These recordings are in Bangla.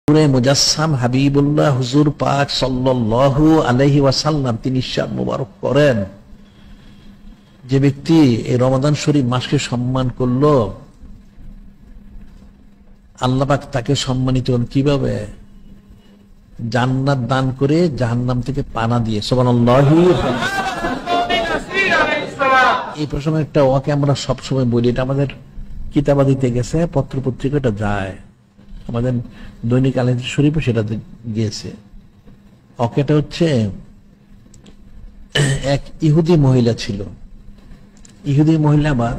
নূরে মুজাসসাম হাবিবুল্লাহ হুজুর পাক সাল্লাল্লাহু আলাইহি ওয়াসাল্লাম তিনি ইরশাদ মুবারক করেন, যে ব্যক্তি এই রমাদান শরীফ মাসকে সম্মান করলো, আল্লাহ পাক তাকে সম্মানিত করেন কিভাবে? জান্নাত দান করে জাহান্নাম থেকে পানা দিয়ে। সুবহানাল্লাহ। এই প্রসঙ্গে একটা ওয়াকে আমরা সবসময় বলি, এটা আমাদের কিতাবাদিতে গেছে, পত্র পত্রিকাটা যায়, আমাদের দৈনিক আল হাদিস শরীফে সেটা গিয়েছে। ওকেটা হচ্ছে, এক ইহুদি মহিলা ছিল। ইহুদি মহিলা আবার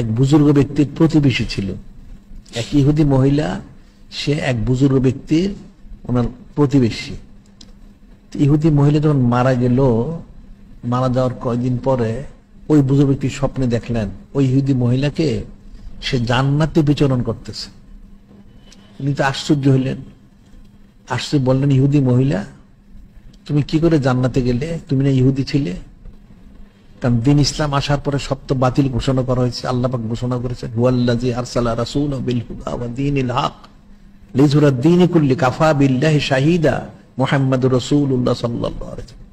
এক বুজুর্গ ব্যক্তির প্রতিবেশী ছিল। এক ইহুদি মহিলা, সে এক বুজুর্গ ব্যক্তির ওনার প্রতিবেশী। ইহুদি মহিলা যখন মারা গেল, মারা যাওয়ার কয়েকদিন পরে ওই বুজুর্গ ব্যক্তি স্বপ্নে দেখলেন ওই ইহুদি মহিলাকে সে জান্নাতে বিচরণ করতেছে। উনি তো আশ্চর্য হইলেন, আশ্চর্য বললেন, ইহুদি মহিলা তুমি কি করে জান্নাতে গেলে? তুমি না ইহুদি ছিলে? কারণ দিন ইসলাম আসার পরে সব তো বাতিল ঘোষণা করা হয়েছে। আল্লাহ পাক ঘোষণা করেছেন, হুয়াল্লাযী আরসালা রাসূলাহু বিল হুদা ওয়া দীনিল হক লিইয়ুযহিরাহু আলা-দ্দীনি কুল্লিহি কাফা বিল্লাহি শাহীদা মুহাম্মাদুর রাসূলুল্লাহ সাল্লাল্লাহু আলাইহি ওয়াসাল্লাম।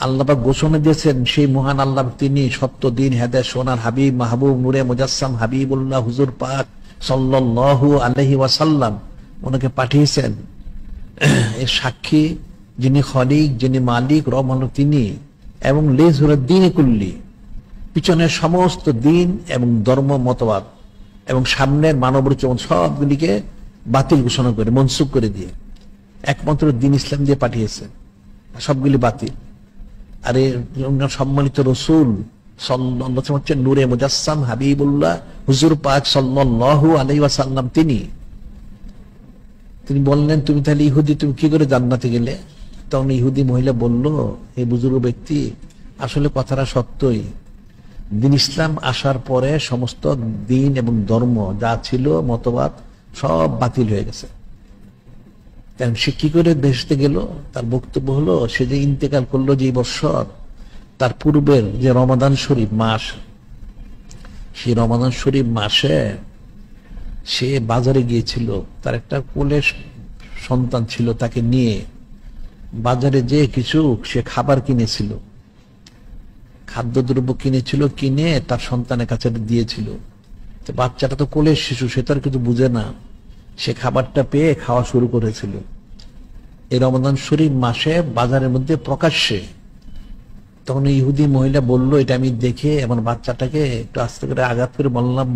আল্লাহ পাক ঘোষণা দিয়েছেন, সেই মহান আল্লাহ তিনি সত্য দিন হেদায়েত সোনার হাবিব মাহবুব নূরে মুজাসসাম হাবিবুল্লাহ হুজুর পাক সাল্লাল্লাহু আলাইহি ওয়াসাল্লাম ওনাকে পাঠিয়েছেন। এর সাক্ষী যিনি খলিক, যিনি মালিক, রব হল তিনি, এবং লিইয়ুযহিরাহু আলা-দ্দীনি কুল্লিহি, পিছনের সমস্ত দিন এবং ধর্ম মতবাদ এবং সামনের মানব রচনা সবগুলিকে বাতিল ঘোষণা করে, মনসুখ করে দিয়ে একমাত্র দিন ইসলাম দিয়ে পাঠিয়েছেন, সবগুলি বাতিল। আর সম্মানিত রসুল সাল্লাল্লাহু আলাইহি ওয়াসাল্লাম হচ্ছেন নূরে মুজাসসাম হাবিবুল্লাহ হুজুর পাক সাল্লাল্লাহু আলাইহি ওয়াসাল্লাম। তিনি বললেন, তুমি তাহলে ইহুদি, তুমি কি করে জান্নাতে গেলে? তখন ইহুদি মহিলা বলল, এই বুজুর্গ ব্যক্তি, আসলে কথাটা সত্যই, দিন ইসলাম আসার পরে সমস্ত দিন এবং ধর্ম যা ছিল মতবাদ সব বাতিল হয়ে গেছে। সে কি করে বেহেশতে গেল? তার বক্তব্য হলো, সে যে ইন্তেকাল করলো যে বছর, তার পূর্বের যে রমাদান শরীফ মাস, সেই রমাদান শরীফ মাসে সে বাজারে গিয়েছিল, তার একটা কোলের সন্তান ছিল, তাকে নিয়ে বাজারে যে কিছু সে খাবার কিনেছিল, খাদ্যদ্রব্য কিনেছিল, কিনে তার সন্তানের কাছে দিয়েছিল। বাচ্চাটা তো কোলের শিশু, সে তার কিছু বুঝে না, সে খাবারটা পেয়ে খাওয়া শুরু করেছিল। এই রমাদান শরীফ মাসে বাজারের মধ্যে প্রকাশ্যে। তখন ইহুদি মহিলা বলল, এটা আমি দেখে আমার বাচ্চাটাকে একটু আস্তে করে আঘাত করে বললাম,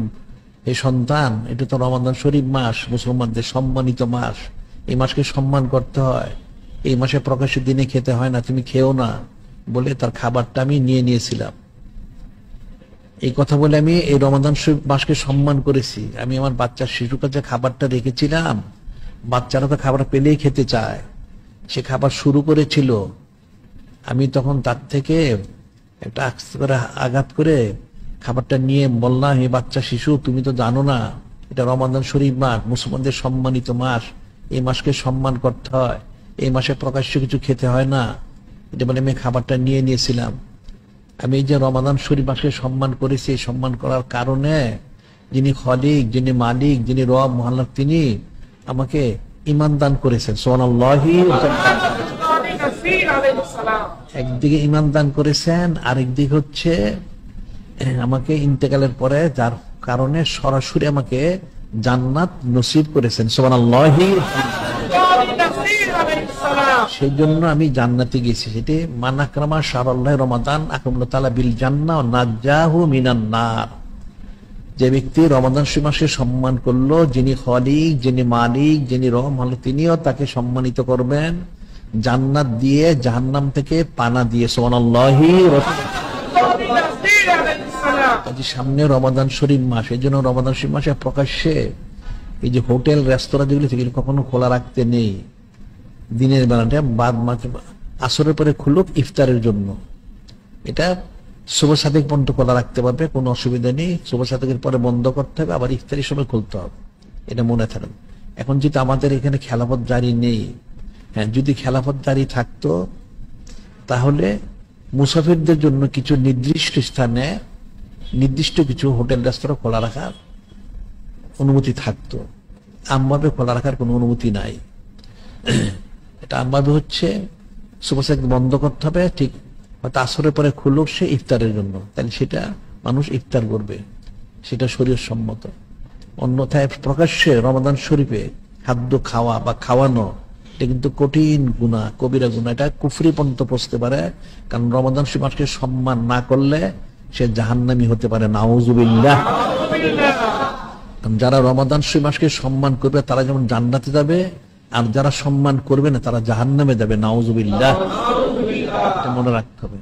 এই সন্তান, এটা তো রমাদান শরীফ মাস, মুসলমানদের সম্মানিত মাস, এই মাসকে সম্মান করতে হয়, এই মাসে প্রকাশ্যে দিনে খেতে হয় না, তুমি খেও না বলে তার খাবারটা আমি নিয়ে নিয়েছিলাম। এই কথা বলে আমি এই রমাদান শরীফ মাসকে সম্মান করেছি। আমি আমার বাচ্চার শিশুর কাছে খাবারটা রেখেছিলাম, বাচ্চারা তো খাবার পেলেই খেতে চায়, সে খাবার শুরু করেছিল, আমি তখন তার থেকে একটা আস্তে করে আঘাত করে খাবারটা নিয়ে বললাম, হে বাচ্চা শিশু, তুমি তো জানো না এটা রমাদান শরীফ মাস, মুসলমানদের সম্মানিত মাস, এই মাসকে সম্মান করতে হয়, এই মাসে প্রকাশ্য কিছু খেতে হয় না, এটা বলে আমি খাবারটা নিয়ে নিয়েছিলাম। আমি এই যে রমাদান শরীফ মাসকে সম্মান করেছি, সম্মান করার কারণে যিনি খলিক, যিনি মালিক, যিনি রব মহান, তিনি আমাকে ঈমান দান করেছেন। সুবহানাল্লাহ। একদিকে ঈমান দান করেছেন, আরেকদিকে হচ্ছে আমাকে ইন্তেকালের পরে যার কারণে সরাসরি আমাকে জান্নাত নসিব করেছেন। সুবহানাল্লাহ। সেই জন্য আমি জান্নাতে গেছি। সেটি মান আকরামা শাহরাল্লাহ রমাদান আকরামাল্লাহু তাআলা বিল জান্নাহ ওয়া নাজ্জাহু মিনান নার। যে ব্যক্তি রমাদান মাসকে সম্মান করলো, যিনি খলিক, যিনি মালিক, যিনি রব হলো, তিনিও তাকে সম্মানিত করবেন জান্নাত দিয়ে, জাহান্নাম থেকে পানা দিয়ে। সুবহানাল্লাহ। সামনে রমাদান শরীফ মাস, এই জন্য রমাদান শরীফ মাসে প্রকাশ্যে এই যে হোটেল রেস্তোরাঁ যেগুলো সেগুলো কখনো খোলা রাখতে নেই। দিনের বেলাটা বাদ মাত্র আসরের পরে খুলুক ইফতারের জন্য, এটা সুবহ সাদেক পর্যন্ত খোলা রাখতে পারবে, কোনো অসুবিধা নেই। সুবহ সাদেকের পরে বন্ধ করতে হবে, আবার ইফতারের সময় খুলতে হবে, এটা মনে থাকবে। এখন যেহেতু আমাদের এখানে খেলাফত জারি নেই, হ্যাঁ, যদি খেলাফত জারি থাকতো তাহলে মুসাফিরদের জন্য কিছু নির্দিষ্ট স্থানে নির্দিষ্ট কিছু হোটেল রেস্তোরাঁ খোলা রাখার অনুমতি থাকতো। আমভাবে খোলা রাখার কোনো অনুমতি নাই। এটা আমভাবে হচ্ছে সুপারসাইড বন্ধ করতে হবে, ঠিক হয়তো আসরের পরে খুলুক সে ইফতারের জন্য, তাহলে সেটা মানুষ ইফতার করবে, সেটা শরীয়ত সম্মত। অন্যথায় প্রকাশ্যে রমাদান শরীফে খাদ্য খাওয়া বা খাওয়ানো এটা কিন্তু কঠিন গুনাহ, কবিরা গুনাহ, এটা কুফরি পর্যন্ত পৌঁছতে পারে। কারণ রমাদান শরীফ মাসকে সম্মান না করলে সে জাহান্নামী হতে পারে, নাউজুবিল্লাহ। কারণ যারা রমাদান শরীফ মাসকে সম্মান করবে তারা যেমন জান্নাতে যাবে, আর যারা সম্মান করবে না তারা জাহান্নামে যাবে, নাউজুবিল্লাহ। এটা মনে রাখতে হবে।